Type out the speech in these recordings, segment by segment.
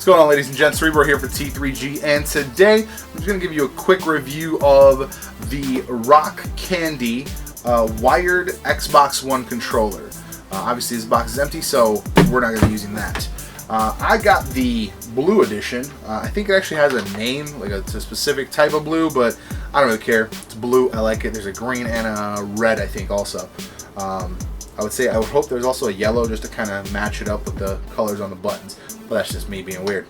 going on, ladies and gents? Cerebro here for T3G, and today I'm just going to give you a quick review of the Rock Candy wired Xbox One controller. Obviously this box is empty, so we're not going to be using that. I got the blue edition. I think it actually has a name, like it's a specific type of blue, but I don't really care. It's blue, I like it. There's a green and a red, I think, also. I would hope there's also a yellow just to kind of match it up with the colors on the buttons, but that's just me being weird.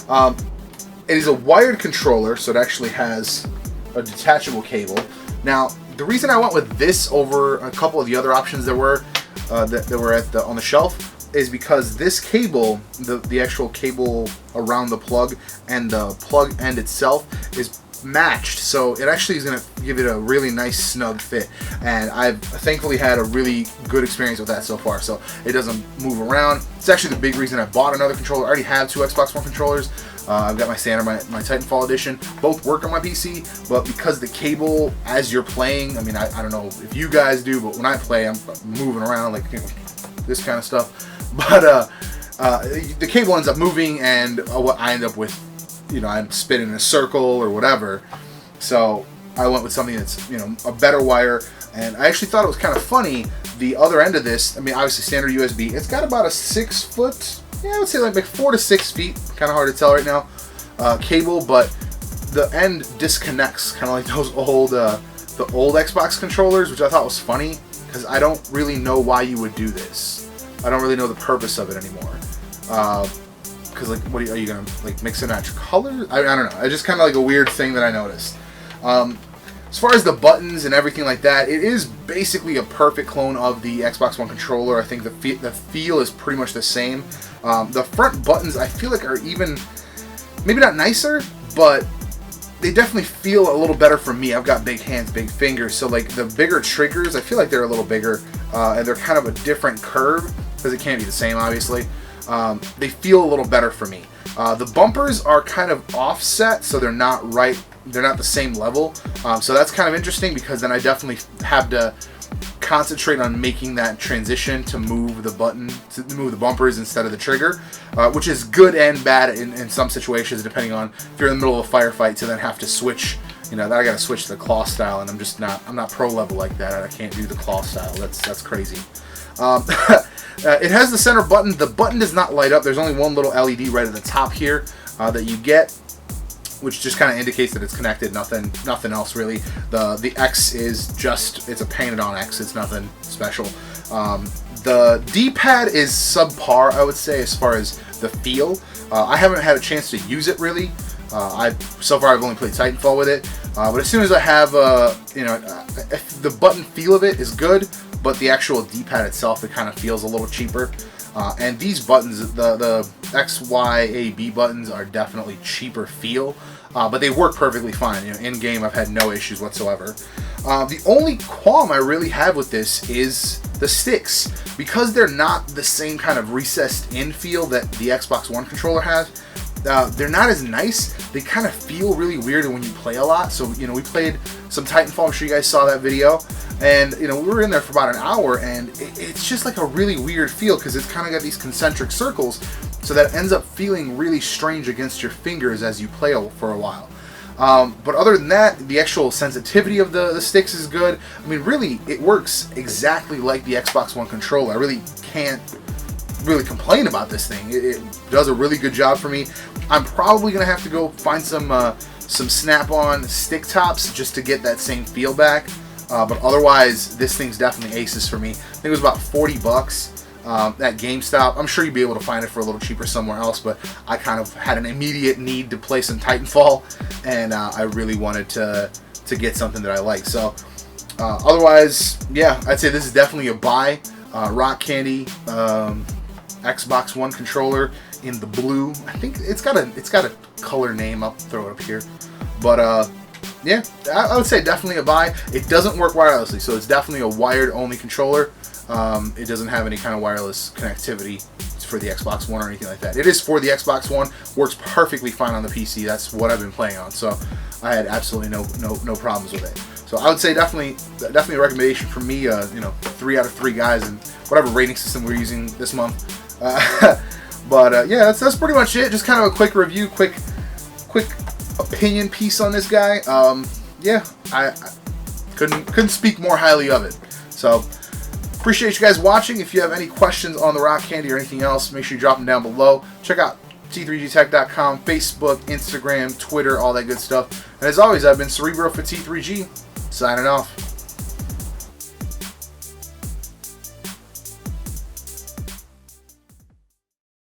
It is a wired controller, so it actually has a detachable cable. Now, the reason I went with this over a couple of the other options that were on the shelf is because this cable, the actual cable around the plug and the plug end itself is matched, so it actually is going to give it a really nice snug fit, and I've thankfully had a really good experience with that so far, so it doesn't move around. It's actually the big reason I bought another controller. I already have two Xbox One controllers. I've got my standard, my Titanfall edition. Both work on my PC, but because the cable, as you're playing, I mean, I don't know if you guys do, but when I play, I'm moving around like, you know, this kind of stuff. But the cable ends up moving, and what I end up with, you know, I'm spinning in a circle or whatever. So I went with something that's, you know, a better wire. And I actually thought it was kind of funny. The other end of this, I mean, obviously standard USB. It's got about a 6 foot, yeah, I would say like 4 to 6 feet. Kind of hard to tell right now. Cable, but the end disconnects, kind of like those old, the old Xbox controllers, which I thought was funny because I don't really know why you would do this. I don't really know the purpose of it anymore. Because, like, what are you gonna, like, mix and match colors? I don't know. It's just kind of like a weird thing that I noticed. As far as the buttons and everything like that, it is basically a perfect clone of the Xbox One controller. I think the feel is pretty much the same. The front buttons, I feel like, are even, maybe not nicer, but they definitely feel a little better for me. I've got big hands, big fingers, so like the bigger triggers, I feel like they're a little bigger, and they're kind of a different curve, because it can't be the same, obviously. They feel a little better for me. The bumpers are kind of offset, so they're not right. They're not the same level. So that's kind of interesting, because then I definitely have to concentrate on making that transition to move the button, to move the bumpers instead of the trigger, which is good and bad in some situations, depending on if you're in the middle of a firefight to then have to switch. You know, I got to switch to the claw style, and I'm not pro level like that. I can't do the claw style. That's crazy. It has the center button. The button does not light up. There's only one little LED right at the top here that you get, which just kind of indicates that it's connected. Nothing else really. The X is just, it's a painted on X. It's nothing special. The D-pad is subpar, I would say, as far as the feel. I haven't had a chance to use it really. So far I've only played Titanfall with it. But as soon as I have, you know, the button feel of it is good, but the actual D-pad itself, it kind of feels a little cheaper. And these buttons, the X, Y, A, B buttons are definitely cheaper feel, but they work perfectly fine. You know, in game I've had no issues whatsoever. The only qualm I really have with this is the sticks, because they're not the same kind of recessed in feel that the Xbox One controller has. They're not as nice. They kind of feel really weird when you play a lot. So, you know, we played some Titanfall. I'm sure you guys saw that video. And, you know, we were in there for about an hour, and it's just like a really weird feel, because it's kind of got these concentric circles, so that it ends up feeling really strange against your fingers as you play for a while. But other than that, the actual sensitivity of the sticks is good. I mean, really, it works exactly like the Xbox One controller. I really can't really complain about this thing. It does a really good job for me. I'm probably gonna have to go find some snap-on stick tops just to get that same feel back. But otherwise, this thing's definitely aces for me. I think it was about 40 bucks at GameStop. I'm sure you'd be able to find it for a little cheaper somewhere else, but I kind of had an immediate need to play some Titanfall, and I really wanted to get something that I like. So otherwise, yeah, I'd say this is definitely a buy. Rock Candy Xbox One controller in the blue. I think it's got a color name. I'll throw it up here, but yeah, I would say definitely a buy. It doesn't work wirelessly, so it's definitely a wired only controller. It doesn't have any kind of wireless connectivity for the Xbox One or anything like that. It is for the Xbox One. Works perfectly fine on the PC. That's what I've been playing on, so I had absolutely no problems with it. So I would say definitely a recommendation from me. You know, 3 out of 3 guys, and whatever rating system we're using this month. But yeah, that's pretty much it. Just kind of a quick review, quick opinion piece on this guy. Yeah, I couldn't speak more highly of it. So appreciate you guys watching. If you have any questions on the rock candy or anything else, make sure you drop them down below. Check out T3GTech.com, Facebook, Instagram, Twitter, all that good stuff. And as always, I've been Cerebro for T3G, signing off.